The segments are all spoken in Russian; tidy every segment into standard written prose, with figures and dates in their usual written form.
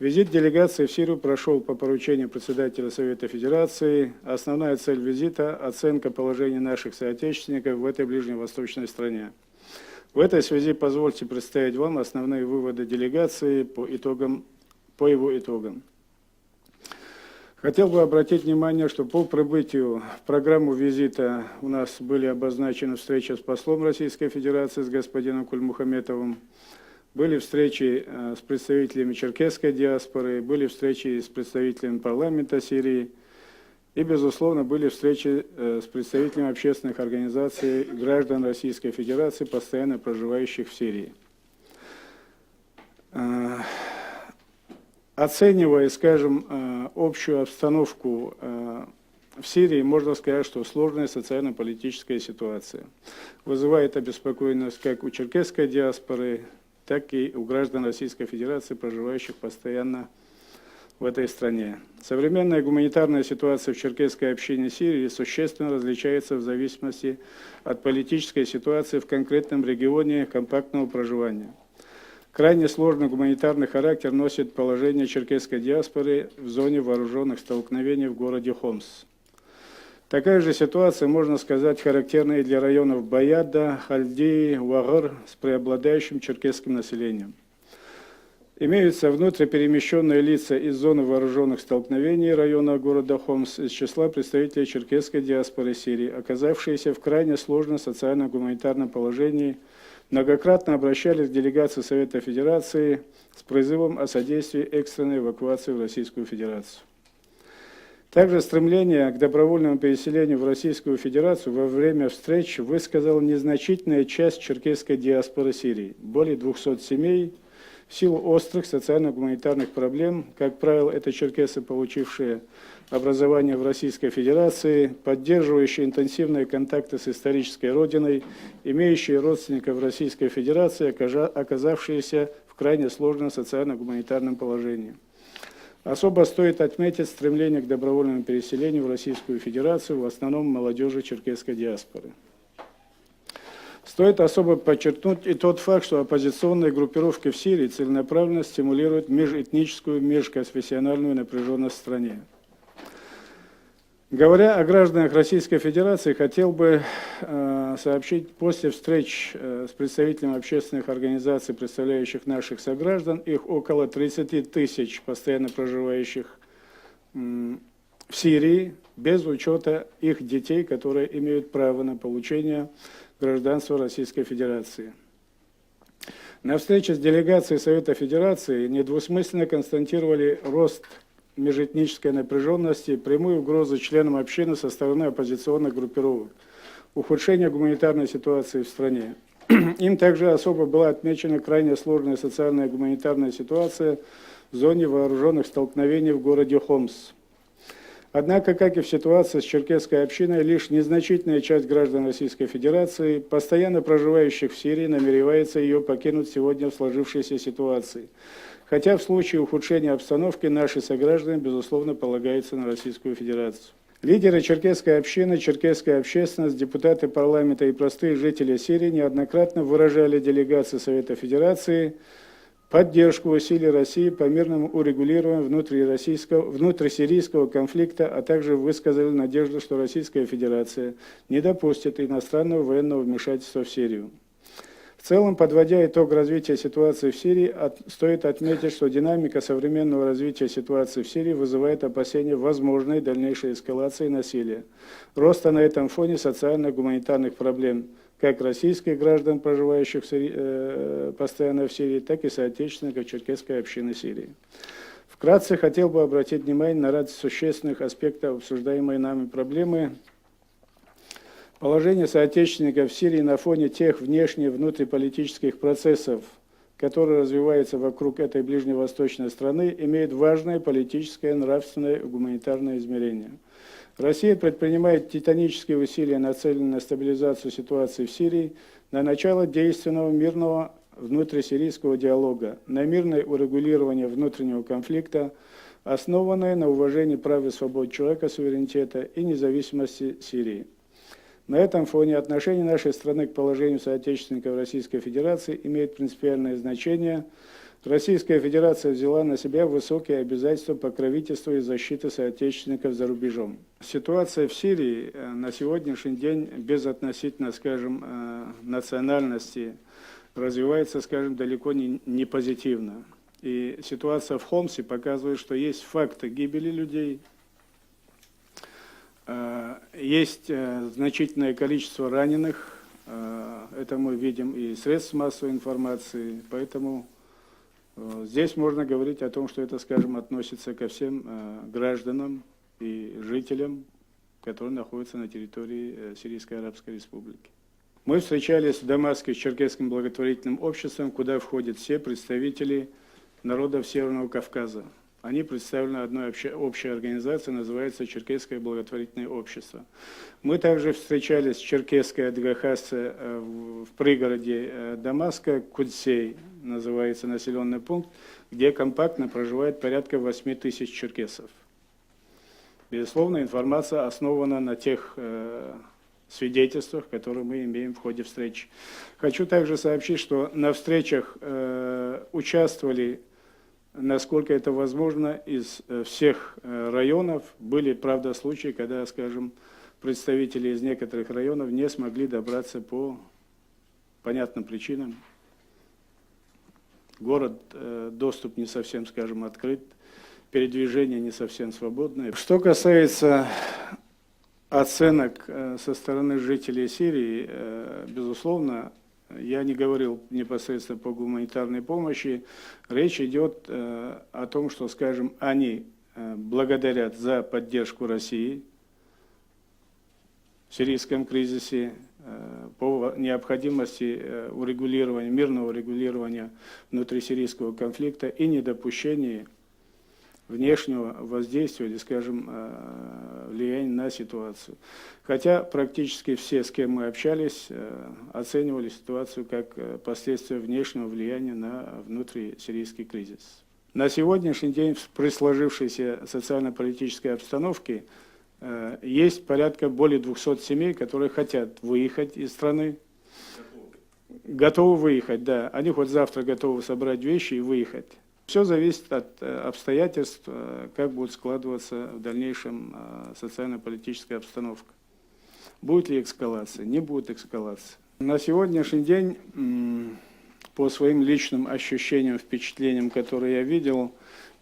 Визит делегации в Сирию прошел по поручению председателя Совета Федерации. Основная цель визита – оценка положения наших соотечественников в этой ближневосточной стране. В этой связи позвольте представить вам основные выводы делегации по его итогам. Хотел бы обратить внимание, что по прибытию в программу визита у нас были обозначены встречи с послом Российской Федерации, с господином Кульмухаметовым, были встречи с представителями черкесской диаспоры, были встречи с представителями парламента Сирии и, безусловно, были встречи с представителями общественных организаций граждан Российской Федерации, постоянно проживающих в Сирии. Оценивая, скажем, общую обстановку в Сирии, можно сказать, что сложная социально-политическая ситуация вызывает обеспокоенность как у черкесской диаспоры, так и у граждан Российской Федерации, проживающих постоянно в этой стране. Современная гуманитарная ситуация в черкесской общине Сирии существенно различается в зависимости от политической ситуации в конкретном регионе компактного проживания. Крайне сложный гуманитарный характер носит положение черкесской диаспоры в зоне вооруженных столкновений в городе Хомс. Такая же ситуация, можно сказать, характерна и для районов Баяда, Хальдии, Уагыр с преобладающим черкесским населением. Имеются внутриперемещенные лица из зоны вооруженных столкновений района города Хомс из числа представителей черкесской диаспоры Сирии, оказавшиеся в крайне сложном социально-гуманитарном положении, многократно обращались к делегации Совета Федерации с призывом о содействии экстренной эвакуации в Российскую Федерацию. Также стремление к добровольному переселению в Российскую Федерацию во время встреч высказала незначительная часть черкесской диаспоры Сирии. Более 200 семей в силу острых социально-гуманитарных проблем, как правило, это черкесы, получившие образование в Российской Федерации, поддерживающие интенсивные контакты с исторической родиной, имеющие родственников в Российской Федерации, оказавшиеся в крайне сложном социально-гуманитарном положении. Особо стоит отметить стремление к добровольному переселению в Российскую Федерацию, в основном молодежи черкесской диаспоры. Стоит особо подчеркнуть и тот факт, что оппозиционные группировки в Сирии целенаправленно стимулируют межэтническую, межконфессиональную напряженность в стране. Говоря о гражданах Российской Федерации, хотел бы сообщить, после встреч с представителями общественных организаций, представляющих наших сограждан, их около 30 тысяч постоянно проживающих в Сирии, без учета их детей, которые имеют право на получение гражданства Российской Федерации. На встрече с делегацией Совета Федерации недвусмысленно констатировали рост межэтнической напряженности, прямую угрозу членам общины со стороны оппозиционных группировок, ухудшение гуманитарной ситуации в стране. Им также особо была отмечена крайне сложная социальная и гуманитарная ситуация в зоне вооруженных столкновений в городе Хомс. Однако, как и в ситуации с черкесской общиной, лишь незначительная часть граждан Российской Федерации, постоянно проживающих в Сирии, намеревается ее покинуть сегодня в сложившейся ситуации. Хотя в случае ухудшения обстановки наши сограждане, безусловно, полагаются на Российскую Федерацию. Лидеры черкесской общины, черкесская общественность, депутаты парламента и простые жители Сирии неоднократно выражали делегации Совета Федерации поддержку усилий России по мирному урегулированию внутрисирийского конфликта, а также высказали надежду, что Российская Федерация не допустит иностранного военного вмешательства в Сирию. В целом, подводя итог развития ситуации в Сирии, стоит отметить, что динамика современного развития ситуации в Сирии вызывает опасения возможной дальнейшей эскалации насилия, роста на этом фоне социально-гуманитарных проблем, как российских граждан, проживающих постоянно в Сирии, так и соотечественников черкесской общины Сирии. Вкратце хотел бы обратить внимание на ряд существенных аспектов обсуждаемой нами проблемы. Положение соотечественников в Сирии на фоне тех внешних внутриполитических процессов, которые развиваются вокруг этой ближневосточной страны, имеет важное политическое, нравственное и гуманитарное измерение. Россия предпринимает титанические усилия, нацеленные на стабилизацию ситуации в Сирии, на начало действенного мирного внутрисирийского диалога, на мирное урегулирование внутреннего конфликта, основанное на уважении прав и свобод человека, суверенитета и независимости Сирии. На этом фоне отношение нашей страны к положению соотечественников Российской Федерации имеет принципиальное значение Российская Федерация взяла на себя высокие обязательства покровительства и защиты соотечественников за рубежом. Ситуация в Сирии на сегодняшний день безотносительно, скажем, национальности развивается, скажем, далеко не позитивно. И ситуация в Хомсе показывает, что есть факты гибели людей, есть значительное количество раненых, это мы видим и средств массовой информации, поэтому здесь можно говорить о том, что это, скажем, относится ко всем гражданам и жителям, которые находятся на территории Сирийской Арабской Республики. Мы встречались в Дамаске с Черкесским благотворительным обществом, куда входят все представители народов Северного Кавказа. Они представлены одной общей организацией, называется Черкесское благотворительное общество. Мы также встречались с черкесской Адгахасце в пригороде Дамаска, Кудсей, называется населенный пункт, где компактно проживает порядка 8 тысяч черкесов. Безусловно, информация основана на тех свидетельствах, которые мы имеем в ходе встреч. Хочу также сообщить, что на встречах участвовали, насколько это возможно, из всех районов. Были, правда, случаи, когда, скажем, представители из некоторых районов не смогли добраться по понятным причинам. Город, доступ не совсем, скажем, открыт, передвижение не совсем свободное. Что касается оценок со стороны жителей Сирии, безусловно, я не говорил непосредственно по гуманитарной помощи. Речь идет о том, что, скажем, они благодарят за поддержку России в сирийском кризисе, по необходимости урегулирования, мирного урегулирования внутрисирийского конфликта и недопущения внешнего воздействия или, скажем, влияния на ситуацию. Хотя практически все, с кем мы общались, оценивали ситуацию как последствия внешнего влияния на внутрисирийский кризис. На сегодняшний день при сложившейся социально-политической обстановке есть порядка более 200 семей, которые хотят выехать из страны. Готовы выехать, да. Они хоть завтра готовы собрать вещи и выехать. Все зависит от обстоятельств, как будет складываться в дальнейшем социально-политическая обстановка. Будет ли эскалация, не будет эскалации. На сегодняшний день, по своим личным ощущениям, впечатлениям, которые я видел,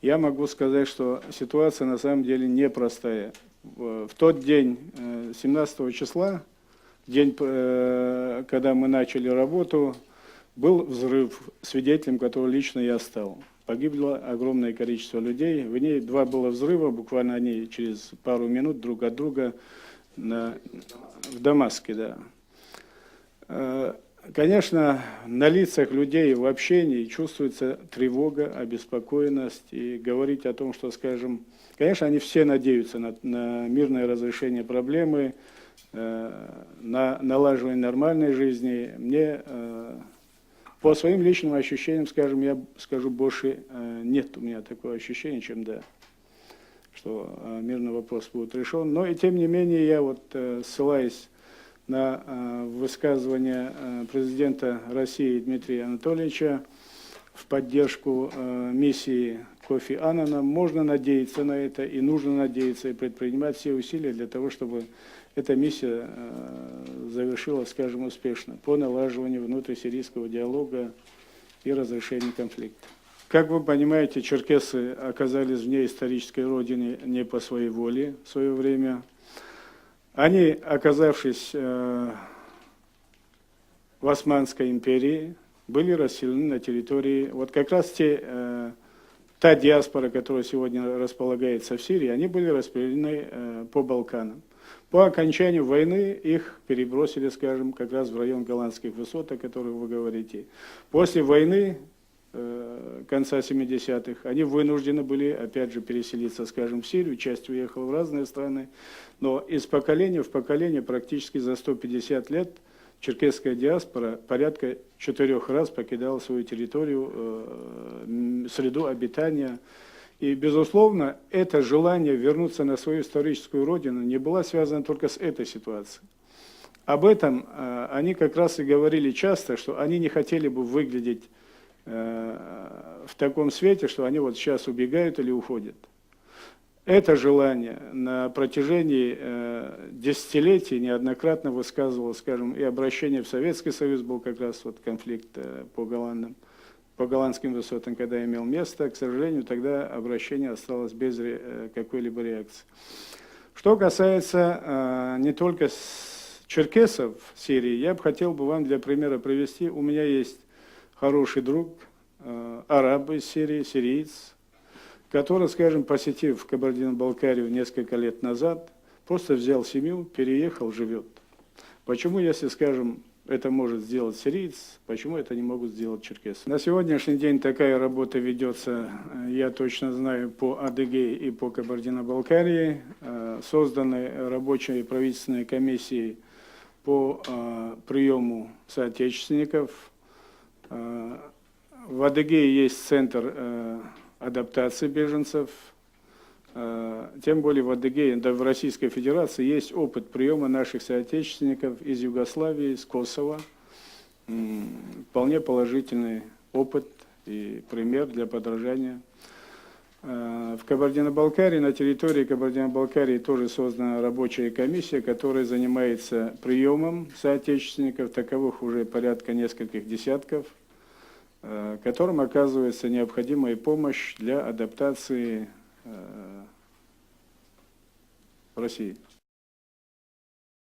я могу сказать, что ситуация на самом деле непростая. В тот день, 17 числа, день, когда мы начали работу, был взрыв, свидетелем которого лично я стал. Погибло огромное количество людей. В ней два было взрыва, буквально они через пару минут друг от друга в Дамаске. Да. Конечно, на лицах людей в общении чувствуется тревога, обеспокоенность. И говорить о том, что, скажем, конечно, они все надеются на мирное разрешение проблемы, на налаживание нормальной жизни. Мне... По своим личным ощущениям, скажем, я скажу, больше нет у меня такого ощущения, чем да, что мирный вопрос будет решен. Но и тем не менее, я вот, ссылаясь на высказывание президента России Дмитрия Анатольевича в поддержку миссии Кофи Аннана, можно надеяться на это, и нужно надеяться, и предпринимать все усилия для того, чтобы эта миссия завершилась, скажем, успешно по налаживанию внутрисирийского диалога и разрешению конфликта. Как вы понимаете, черкесы оказались вне исторической родины не по своей воле в свое время. Они, оказавшись в Османской империи, были расселены на территории, вот как раз та диаспора, которая сегодня располагается в Сирии, они были распределены по Балканам. По окончанию войны их перебросили, скажем, как раз в район Голландских высот, о которых вы говорите. После войны, конца 70-х, они вынуждены были, опять же, переселиться, скажем, в Сирию, часть уехала в разные страны, но из поколения в поколение практически за 150 лет черкесская диаспора порядка 4 раз покидала свою территорию, среду обитания. И, безусловно, это желание вернуться на свою историческую родину не было связано только с этой ситуацией. Об этом они как раз и говорили часто, что они не хотели бы выглядеть в таком свете, что они вот сейчас убегают или уходят. Это желание на протяжении десятилетий неоднократно высказывал, скажем, и обращение в Советский Союз, был как раз вот конфликт по голландским высотам, когда имел место. К сожалению, тогда обращение осталось без какой-либо реакции. Что касается не только черкесов в Сирии, я бы хотел вам для примера привести. У меня есть хороший друг, араб из Сирии, сириец, который, скажем, посетив Кабардино-Балкарию несколько лет назад, просто взял семью, переехал, живет. Почему, если, скажем, это может сделать сириец, почему это не могут сделать черкесы? На сегодняшний день такая работа ведется, я точно знаю, по Адыгее и по Кабардино-Балкарии. Созданы рабочие правительственные комиссии по приему соотечественников. В Адыгее есть центр адаптации беженцев. Тем более в Адыгее, да, в Российской Федерации есть опыт приема наших соотечественников из Югославии, из Косово. Вполне положительный опыт и пример для подражания. В Кабардино-Балкарии, на территории Кабардино-Балкарии тоже создана рабочая комиссия, которая занимается приемом соотечественников, таковых уже порядка нескольких десятков, которым оказывается необходимая помощь для адаптации в России.